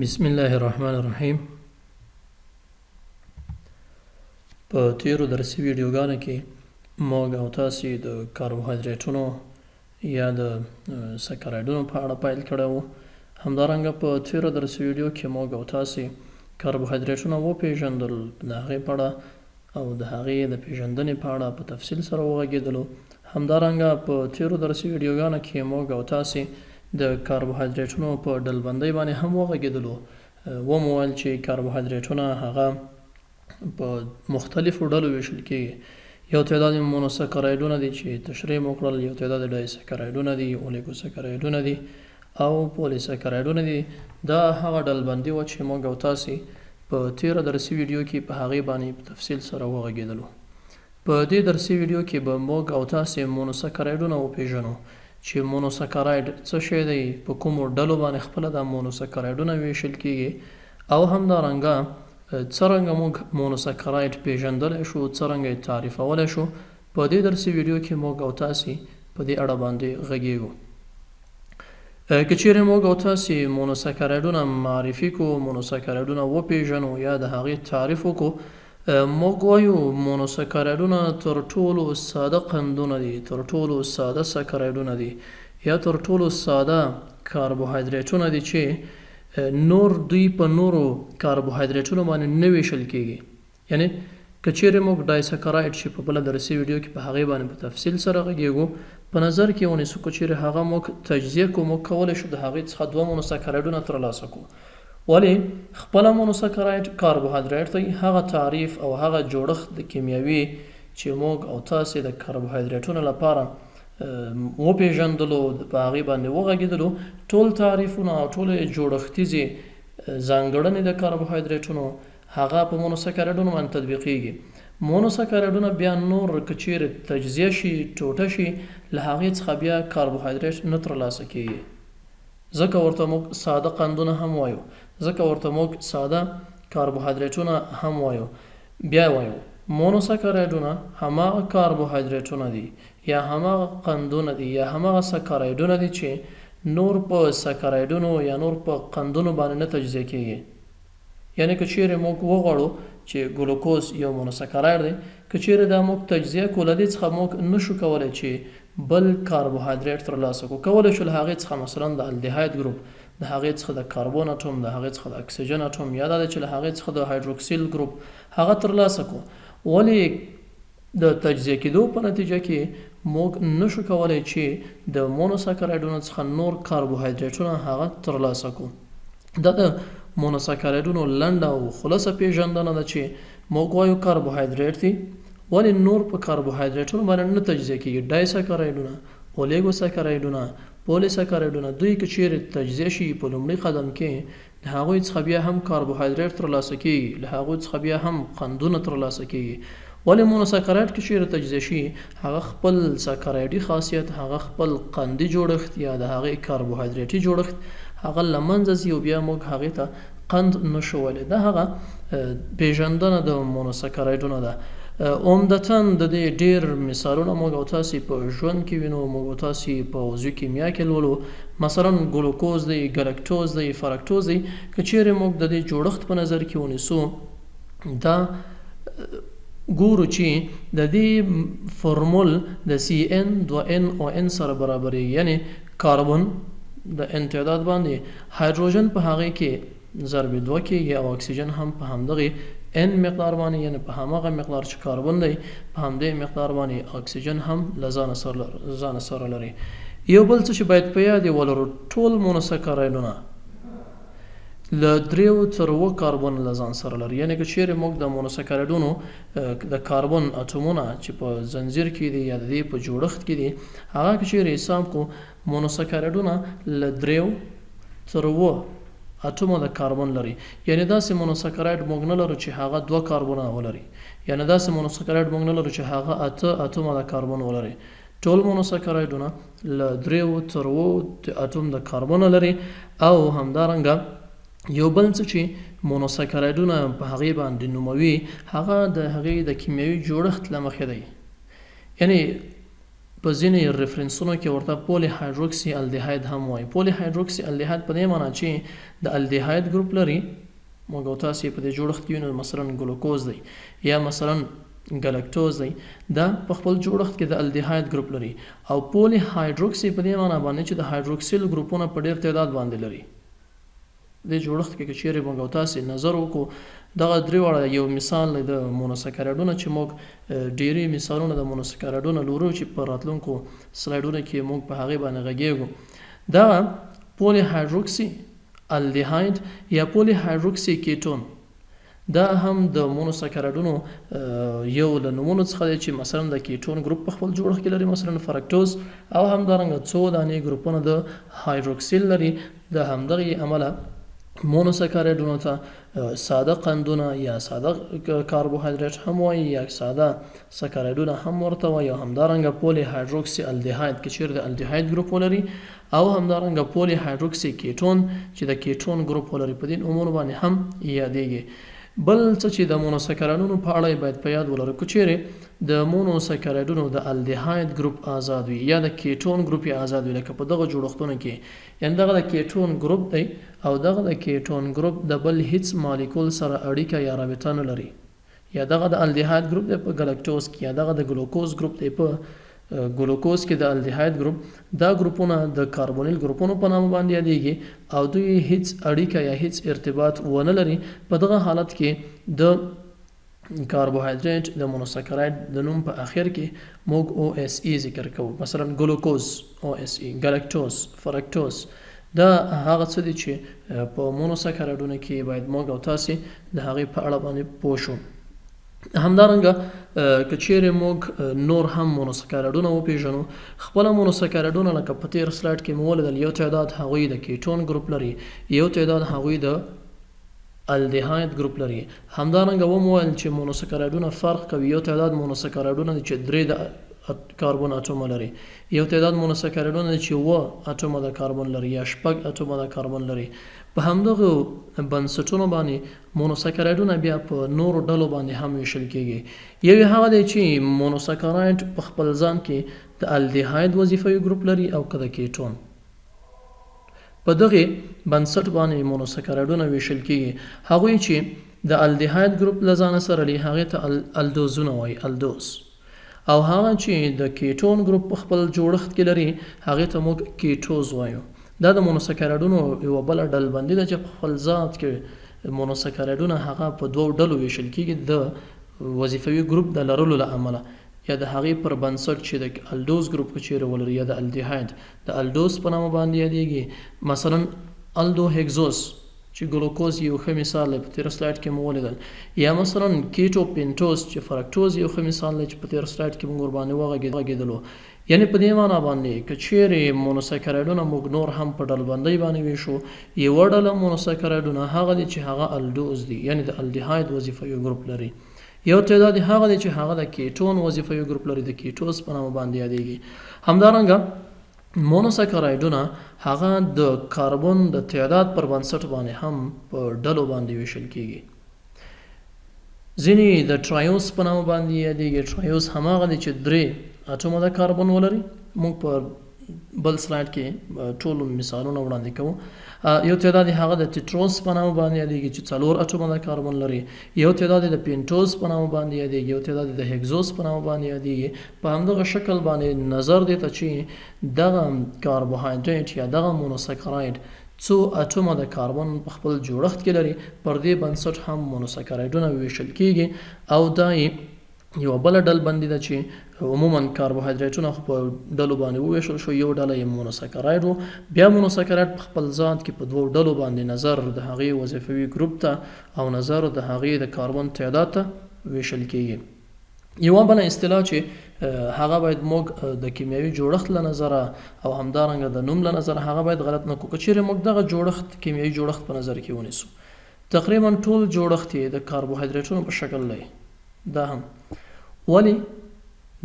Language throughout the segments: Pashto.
بسم الله الرحمن الرحیم. په تیرو درسي ویډیوګانو کې موږ او تاسې د کاربوهایدریټونو یا د سکرایډونو په اړه پیل کړی و. همدارنګه په تیرو درسي ویډیو کې موږ او تاسې کاربوهایدریټونه وپېژندل، د هغې په اړه او د هغې د پېژندنې په اړه په تفصیل سره وغږېدلو. همدارنګه په تیرو درسي ویډیوګانو کې موږ او تاسې د کاربوهایدریټونو په ډلبندۍ باندې هم وغږېدلو. ومو ویل چې کاربوهایدریټونه هغه په مختلفو ډلو ویشل کېږي. یو تعداد یې مونوسکرایډونه دي چې تشریح مو کړل، یو تعداد یې ډایسکرایډونه دي، اولیګوسکرایډونه دي او پولیسکرایډونه دي. دا هغه ډلبندي وه چې موږ او تاسې په تیره درسي ویډیو کې په هغې باندې په تفصیل سره وغږېدلو. په دې درسي ویډیو کې به موږ او تاسې مونوسکرایډونه وپېژنو چې مونوسکرایډ څه شی دی، په کومو ډلو باندې خپله دا مونوسکرایډونه ویشل کېږي او همدارنګه څرنګه موږ مونوسکرایډ پېژندلی شو، څرنګه یې تعریفولی شو. په دې درسي ویډیو کې موږ او تاسې په دې اړه باندې غږېږو. که چیرې موږ او تاسې مونوسکرایډونه معرفي کړو، مونوسکرایډونه وپېژنو یا د هغې تعریف وکړو، موږ وایو مونوسکرایډونه تر ټولو ساده قندونه دي، تر ټولو ساده سکرایډونه دي یا تر ټولو ساده کاربوهایدریټونه دي چې نور دوی په نورو کاربوهایدریټونو باندې نه ویشل کېږي. یعنې که چیرې موږ ډایسکرایډ چې په بله درسي ویډیو کې په هغې باندې په تفصیل سره غږېږو په نظر کې ونیسو، که چیرې هغه موږ تجزیه کړو، موږ کولی شو د هغې څخه دوه مونوسکرایډونه ترلاسه کړو. ولې خپله مونوسکرایډ کاربوهایدریټ دی، هغه تعریف او هغه جوړښت د کیمیاوي چې موږ او تاسې د کاربوهایدریټونو لپاره وپېژندلو، په هغې باندې وغږېدلو، ټول تعریفونه او ټولې جوړښتیزې ځانګړنې د کاربوهایدریټونو هغه په مونوسکرایډونو باندې تطبیقېږي. مونوسکرایډونه بیا نور که چیرې تجزیه شي، ټوټه شي، له هغې څخه بیا کاربوهایدریټ نه ترلاسه کېږي. ځکه ورته موږ ساده قندونه هم وایو، ځکه ورته موږ ساده کاربوهایدریټونه هم وایو. بیا وایو مونوسکرایډونه هماغه کاربوهایدریټونه دي یا هماغه قندونه دي یا هماغه سکرایډونه دي چې نور په سکرایډونو یا نور په قندونو باندې نه تجزیه کېږي. یعنې که چیرې موږ وغواړو چې ګلوکوز یو مونوسکرایډ دی، که چیرې دا موږ تجزیه کړو، له دې څخه موږ نشو کولی چې بل کاربوهایدریټ ترلاسه کړو. کولی شو له هغې څخه مثلا د الډیهاید ګروپ، د هغې څخه د کاربون اټوم، د هغې څخه د اکسیجن اټوم، یا دا دی چې له هغې څخه د هایدروکسیل ګروپ هغه ترلاسه کړو. ولې د تجزیه کېدو په نتیجه کې موږ نشو کولی چې د مونوسکرایډونو څخه نور کاربوهایدریټونه هغه ترلاسه کړو. دا د مونوسکرایډونو لنډه او خلاصه پېژندنه ده چې موږ وایو کاربوهایدریټ دي، ولې نور په کاربوهایدریټونو باندې نه تجزیه کېږي. ډایسکرایډونه، اولیګوسکرایډونه، پولیسکرایډونه، دوی که چیرې تجزیه شي په لومړي قدم کې، له هغوی څخه بیا هم کاربوهایدریټ ترلاسه کېږي، له هغوی څخه بیا هم قندونه ترلاسه کېږي. ولې مونوسکرایډ که چیرې تجزیه شي، هغه خپل سکرایډي خاصیت، هغه خپل قندي جوړښت یا د هغې کاربوهایدریټي جوړښت هغه له منځه ځي او بیا موږ هغې ته قند نشو ویلی. دا هغه پېژندنه د مونوسکرایډونو ده. عمدتاً د دې ډېر مثالونه موږ او تاسې په ژوند کې وینو، موږ او تاسې په عضوي کیمیا کې لولو. مثلا ګلوکوز دی، ګلکټوز دی، فرکټوز دی. که چیرې موږ د دې جوړښت په نظر کې ونیسو، دا ګورو چې د دې فورمول د CN2NON سره برابرېږي. یعنې کاربن د N تعداد باندې هایدروجن په هغې کې ضرب 2 کېږي او اکسیجن هم په همدغې N مقدار باندې، یعنې په هماغه مقدار چې کاربن دی په همدې مقدار باندې اکسیجن هم له ځانه سره لري. یو بل څه چې باید په یاد یې ولرو، ټول مونوسکرایډونه له 3 تر 7 کاربن له ځان سره لري. یعنې که چیرې موږ د مونوسکرایډونو د کاربن اټومونه چې په زنځیر کې دي یا د دې په جوړښت کې دي، هغه که چیرې حساب کړو، مونوسکرایډونه له 3 تر 7 اټومه د کاربن لري. یعنې داسې مونوسکرایډ موږ نه لرو چې هغه 2 کاربونه ولري، یعنې داسې مونوسکرایډ موږ نه لرو چې هغه 8 اټومه د کاربن ولري. ټول مونوسکرایډونه له 3 تر 7 اټوم د کاربن لري. او همدارنګه یو بل څه چې مونوسکرایډونه په هغې باندې نوموي، هغه د هغې د کیمیاوي جوړښت له مخې دی. یعنې په ځینې ریفرنسونو کې ورته پولی هایدروکسي الډیهاید هم وایي. پولی هایدروکسي الډیهاید په دې معنی چې د الډیهاید ګروپ لري، موږ او تاسې په دې جوړښت کې وینو مثلا ګلوکوز دی یا مثلا ګلکټوز دی، دا په خپل جوړښت کې د الډیهاید ګروپ لري. او پولی هایدروکسي په دې معنی باندې چې د هایدروکسیل ګروپونه په ډیر تعداد باندې لري. د جوړښت کې که چیرې موږ او تاسې نظر وکړو، دغه درې واړه یو مثال دی د مونوسکرایډونه چې موږ ډېری مثالونه د مونوسکرایډونه لرو چې په راتلونکو سلایډونو کې موږ په هغې باندې غږیږو. دا پولی هایدروکسي الډیهاید یا پولی هایدروکسي کیټون دا هم د مونوسکرایډونو یو له نومونو څخه دی چې مثلا د کیټون ګروپ په خپل جوړښت کې لري، مثلا فرکټوز، او همدارنګه څو دانې ګروپونه د هایدروکسیل لري. د همدغې امله مونوسکرایډونو ته ساده قندونه یا ساده کاربوهایدریت هم وایي یا ساده سکرایډونه هم ورته وایي. او همدارنګه پولی هایدروکسي الډیهاید کې چیرې د الډیهاید ګروپ ولري، او همدارنګه پولی هایدروکسي کیټون چې د کیټون ګروپ ولري. په دې نومونو باندې هم یادېږي. بل څه چې د مونوسکرایډونو په اړه باید په یاد ولرو، که چیرې د مونوسکرایډونو د الډیهاید ګروپ آزاد وي یا د کیټون ګروپ یې آزاد وي، لکه په دغه جوړښتونو کې، یعنې دغه د کیټون ګروپ دی او دغه د کیټون ګروپ د بل هیڅ مالیکول سره اړیکه یا رابطه نه لري، یا دغه د الډیهاید ګروپ دی په ګلکټوز کې، یا دغه د ګلوکوز ګروپ دی په ګلوکوز کې د الډیهاید ګروپ، دا ګروپونه د کاربونیل ګروپونو په نامه باندې یادېږي او دوی هیڅ اړیکه یا هیڅ ارتباط ونه لري. په دغه حالت کې د کاربوهایدریت د مونوسکرایډ د نوم په اخر کې موږ OSE ذکر کوو، مثلا ګلوکوز OSE، ګلکټوز، فرکټوز. دا هغه څه دي چې په مونوسکرایډونو کې باید موږ او تاسې د هغې په اړه باندې پوه شو. همدارنګه که چیرې موږ نور هم مونوسکرایډونه وپېژنو، خپله مونوسکرایډونه لکه په تېر سلایډ کې مو ولیدل، یو تعداد هغوی د کیټون ګروپ لري، یو تعداد هغوی د الډیهاید ګروپ لري. همدارنګه ومو ویل چې مونوسکرایډونه فرق کوي، یو تعداد مونوسکرایډونه چې 3 د کاربن اتومه لري، یو تعداد مونوسکرایډونه چې 7 اتومه د کاربن لري یا 6 اتومه د کاربن لري. په همدغه بنسټونو باندې مونوسکرایډونه بیا په نورو ډلو باندې هم ویشل کېږي. یو یې هغه دی چې مونوسکرایډ په خپل ځان کې د الډیهاید وظیفوي ګروپ لري او که د کیټون. په دغې بنسټ باندې مونوسکرایډونه ویشل کېږي. هغوی چې د الډیهاید ګروپ له ځانه سره لري هغې ته الډوزونه وایي، الډوز. او هغه چې د کیټون ګروپ په خپل جوړښت کې لري هغې ته موږ کیټوز وایو. دا د مونوسکرایډونو یوه بله ډلبندي ده چې په خپل ذات کې مونوسکرایډونه هغه په 2 ډلو ویشل کېږي، د وظیفوي ګروپ د لرلو له امله، یا د هغې پر بنسټ چې د الډوز ګروپ که چیرې ولري، یا د الډیهاید د الډوز په نامه باندې یادېږي. مثلا الډو هیګزوس چې ګلوکوز یو ښه مثال دی، په تېره سلایډ کې مو ولیدل، یا مثلا کیټو پینټوز چې فرکټوز یو ښه مثال دی چې په تېره سلایډ کې موږ ورباندې وغږېدلو. یعنې په دې معنا باندې که چیرې مونوسکرایډونه موږ نور هم په ډلبندۍ باندې ویشو، یوه ډله مونوسکرایډونه هغه دي چې هغه الډوز دي، یعنې د الډیهاید وظیفوي ګروپ لري. یو تعداد هغه دی چې هغه د کیټون وظیفوي ګروپ لري، د کیټوز په نامه باندې یادېږي. همدارنګه مونوسکرایډونه هغه د کاربن د تعداد پر بنسټ باندې هم په ډلو باندې ویشل کېږي. ځینې د ټرایوس په نامه باندې یادېږي. ټرایوس هماغه دی چې 3 اتومه د کاربن ولري. موږ په بل سلایډ کې ټول مثالونه وړاندې کوو. یو تعداد هغه د ټیټروس په نامه باندې یادېږي چې 4 اتومه د کاربن لري. یو تعداد د پینټوز په نامه باندې یادېږي. یو تعداد د هیګزوس په نامه باندې یادېږي. په همدغه شکل باندې نظر دی ته چې دغه کاربوهایدریت یا دغه مونوسکرایډ څو اتومه د کاربن په خپل جوړښت کې لري، پر دې بنسټ هم مونوسکرایډونه ویشل کېږي. او دا یوه بله ډلبندي ده چې عموما کاربوهایدریتونه خو په ډلو باندې وویشل شو، یو ډله یې مونوسکرایډ و. بیا مونوسکرایډ په خپل ذات کې په 2 ډلو باندې نظر د هغې وظیفوي ګروپ ته او نظر د هغې د کاربن تعداد ته ویشل کېږي. یوه بله اصطلاح چې هغه باید موږ د کیمیاوي جوړښت له نظره او همدارنګه د نوم له نظره هغه باید غلط نه کړو. که چیرې موږ دغه جوړښت کیمیاوي جوړښت په نظر کې ونیسو، تقریبا ټول جوړښت یې د کاربوهایدریتونو په شکل دی. دا هم ولی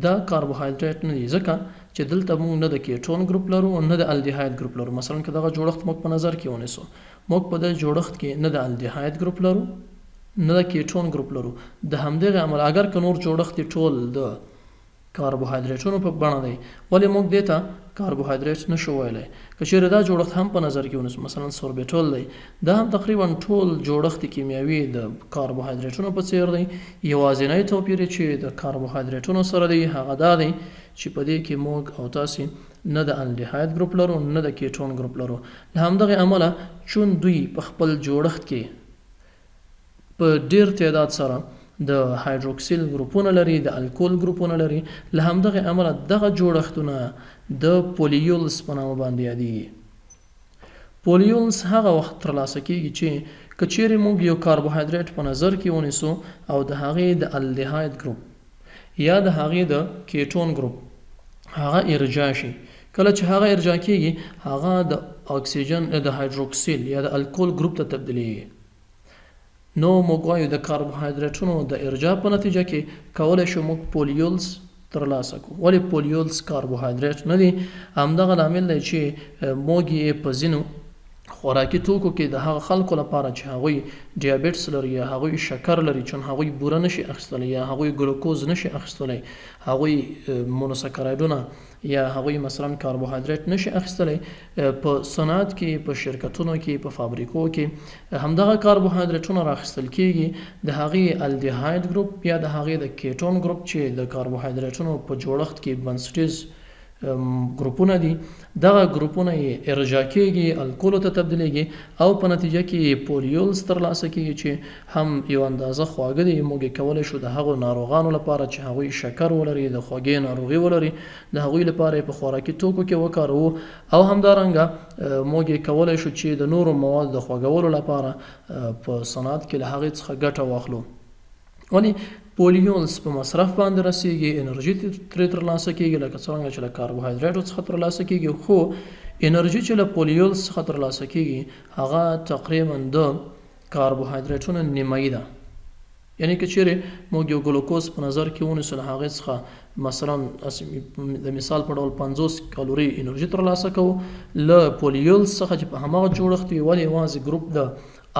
دا کاربوهایدریت نه دی، ځکه چې دلته موږ نه د کیټون ګروپ لرو او نه د الډیهاید ګروپ لرو. مثلا که دغه جوړښت موږ په نظر کې ونیسو، موږ په دې جوړښت کې نه د الډیهاید ګروپ لرو نه د کیټون ګروپ لرو. د همدغه عمل اگر که نور جوړښت ټول د کاربوهایدریټونو په بڼه دی. ولې موږ دې ته کاربوهایدریټ نشو ویلی؟ که چیرې دا جوړښت هم په نظر کې ونیسو، مثلا سوربیټول دی، دا هم تقریبا ټول جوړښت کیمیاوي د کاربوهایدریټونو په څیر دی. یوازینی توپیر چې د کاربوهایدریټونو سره دی هغه دا دی چې په دې کې موږ او تاسې نه د الډیهاید ګروپ لرو نه د کیټون ګروپ لرو. له همدغې امله چون دوی په خپل جوړښت کې په ډیر تعداد سره د هایدروکسیل ګروپونه لري، د الکول ګروپونه لري، له همدغې امله دغه جوړښتونه د پولیولز په نامه باندې یادیږي. پولیولز هغه وخت ترلاسه کیږي چې که چیرې موږ یو کاربوهایدریټ په نظر کې ونیسو او د هغې د الډیهاید ګروپ یا د هغې د کیټون ګروپ هغه ارجاع شي. کله چې هغه ارجاع کیږي هغه د اکسیجن د هایدروکسیل یا د الکول ګروپ ته تبدیلیږي. نو موږ وایو د کاربوهایدریټونو د ارجاع په نتیجه کې کولی شو موږ پولیولز ترلاسه کړو. ولې پولیولز کاربوهایدریټ نه دي؟ همدغه لامل دی چې موږ یې په ځینو خوراکي توکو کې د هغه خلکو لپاره چې هغوی ډیابیټس لري یا هغوی شکر لري، چون هغوی بوره نشي اخیستلی یا هغوی ګلوکوز نشي اخیستلی، هغوی مونوسکرایډونه یا هغوی مثلا کاربوهایدریټ نشي اخیستلی، په صنعت کې، په شرکتونو کې، په فابریکو کې همدغه کاربوهایدریټونه راخیستل کیږي. د هغې الډیهاید ګروپ یا د هغې د کیټون ګروپ چې د کاربوهایدریټونو په جوړښت کې بنسټیز ګروپونه دي، دغه ګروپونه یې ارجاع کیږي، الکولو ته تبدیلیږي او په نتیجه کې پولیولز ترلاسه کیږي چې هم یو اندازه خواږه دي. موږ یې کولی شو د هغو ناروغانو لپاره چې هغوی شکر ولري، د خوږې ناروغي ولري، د هغوی لپاره یې په خوراکي توکو کې وکاروو او همدارنګه موږ یې کولی شو چې د نورو موادو د خوږولو لپاره په صنعت کې له هغې څخه ګټه واخلو. ولې پولیولز په مصرف باندې رسیږي، انرژي ترې ترلاسه کیږي لکه څرنګه چې له کاربوهایدریټو څخه ترلاسه کیږي، خو انرژي چې له پولیولز څخه ترلاسه کیږي هغه تقریبا د کاربوهایدریټونو نیمایي ده. یعنی که چیرې موږ یو ګلوکوز په نظر کې ونیسو، له هغې څخه مثلا د مثال په ډول 50 کالوري انرژي ترلاسه کوو، له پولیولز څخه چې په هماغه جوړښت وي ولې یوازې ګروپ د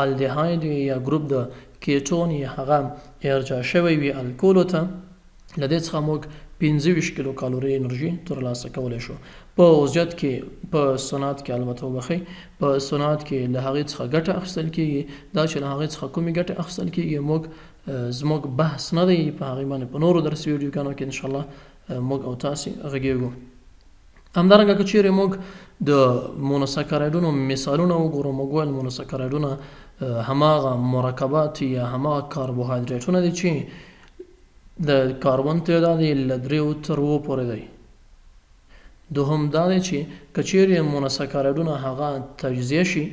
الډیهاید یا ګروپ د کیټون یا هغه ارجاع شوی وي الکولو ته، له دې څخه موږ 25 کیلو کالوري انرژي ترلاسه کولی شو. په اوزجت کې په صنعت کې البته وبخئ، په صنعت کې له هغې څخه ګټه اخیستل کیږي. دا چې له هغې څخه کومې ګټې اخیستل کیږي زموږ بحث نه دی، په هغې باندې په نورو درسي ویډیوګانو کې انشاءالله موږ او تاسې غږیږو. همدارنګه که چیرې موږ د مونوسکرایډونو مثالونه وګورو، موږ ویل مونوسکرایډونه هماغه مرکبات یا هماغه کاربوهایدریټونه دي چې د کاربن تعداد یې له 3 تر 7 پورې دی. دوهم دا دی چې که چیرې مونوسکرایډونه هغه تجزیه شي،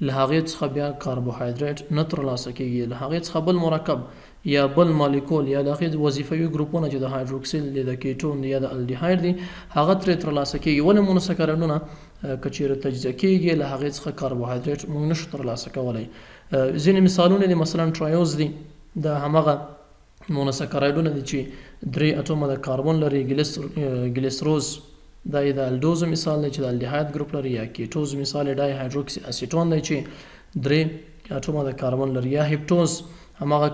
له هغې څخه بیا کاربوهایدریټ نه ترلاسه کیږي، له هغې څخه بل مرکب یا بل مالیکول یا د هغې وظیفوي ګروپونه چې د هایدروکسیل دی، د کیټون یا د الډیهاید دی، هغه ترې ترلاسه کیږي. ولې مونوسکرایډونه که چیرې تجزیه کیږي له هغې څخه کاربوهایدریټ موږ نشو ترلاسه کولی. ځینې مثالونه دي، مثلا ټرایوز دی، د همغه مونوسکرایډونه دي چې 3 اتومه د کاربن لري. ګلیسروز دا یې د الډوزو مثال دی چې د الډیهاید ګروپ لري، یا کیټوز مثال یې ډای هایدروکسي اسیټون دی چې 3 اتومه د کاربن لري، یا هیپټوز هماغه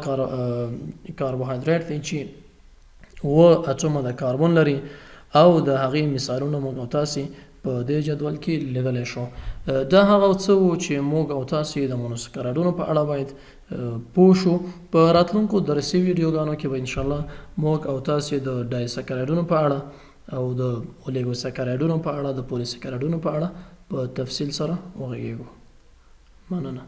کاربوهایدریټ دی چې 7 اتومه د کاربن لري. او د هغې مثالونه موږ او تاسې په دې جدول کې لیدلی شو. دا هغه څه و چې موږ او تاسې د مونوسکرایډونو په اړه باید پوه شو. په راتلونکو درسي ویډیوګانو کې به انشاءالله موږ او تاسې د ډایسکرایډونو په اړه او د اولیګوسکرایډونو په اړه، د پولیسکرایډونو په اړه په تفصیل سره وغږیږو. مننه.